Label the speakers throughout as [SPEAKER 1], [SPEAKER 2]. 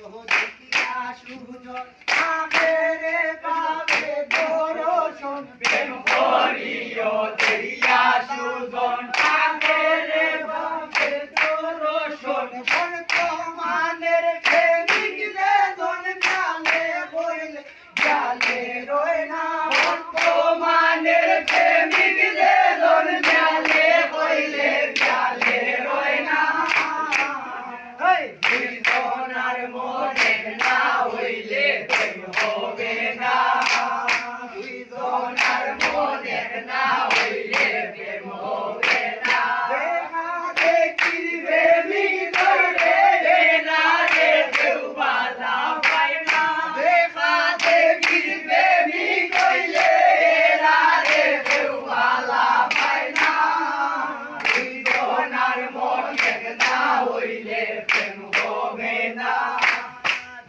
[SPEAKER 1] দেখিয়া সুজন আখেরে পাবে দর্শন প্রেম করিও দেখিয়া সুজন আখেরে পাবে দর্শন বর্তমানের প্রেমিক যে জন জালে বইলে জালে রয় না বর্তমানের প্রেমিক যে জন জালে বইলে জালে রয় না দুইজনার মনে না হইলে প্রেম হবে না দুইজনার মনে না হইলে প্রেম হবে না দেখা দেখির প্রেমিক ধরে না রে কেউ বাধা পায় না দেখা দেখির প্রেমিক হইলে না রে কেউ বাধা পায় না দুইজনার মনে না হইলে প্রেম হবে না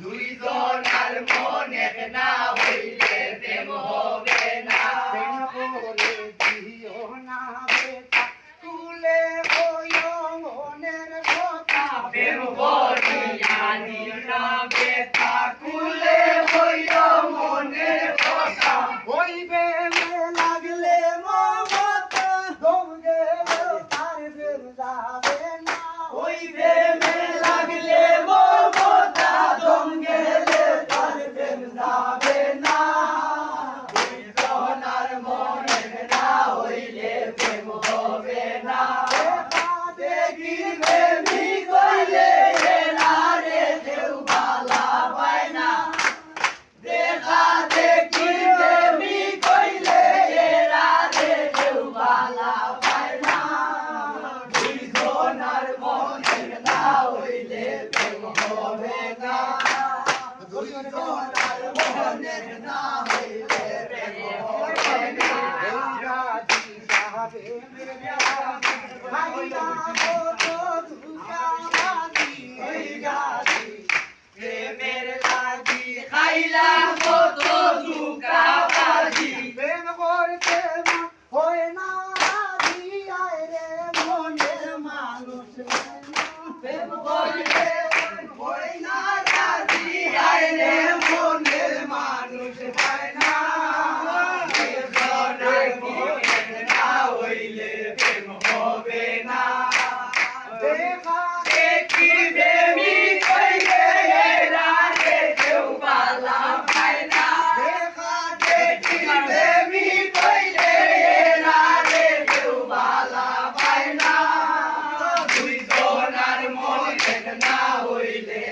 [SPEAKER 1] দুইজনার মনে না হইলে প্রেম হবে না প্রেম করে দিও না বেটা তুলে হইও মনের কথা প্রেম করিয়া দিও না বেটা তুলে হইও মনের কথা হইবে লাগলে মমত দমগে তার প্রেম যাবে না হইবে লাগলে মমত দমগে তার প্রেম যাবে না দুইজনার মনে না হইলে প্রেম হবে না দেখি প্রেমিক হইলে না রে কেউ ভালা পায় না দেখা দেখি প্রেমিক হইলে না রে কেউ ভালা পায় না দুইজনার মনে না হইলে প্রেম হবে না দুইজনার মনে না হইলে প্রেম হবে না রাজি যাবে ভাইয়া তো দুকাবাজি রাজি প্রেমের লাগি খাইলা কত দুকাবাজি প্রেম করতে হয় না রাজি আয় রে মনের মানুষ প্রেম করতে হয় না রাজি আয় রে মনের মানুষ পায় না দুইজনার মনে না হইলে প্রেম হবে না দেখা দেখি প্রেমিক হইলে না রে কেউ ভালা পায় না দেখা দেখি প্রেমিক হইলে না রে কেউ ভালা পায় না দুইজনার মনে না হইলে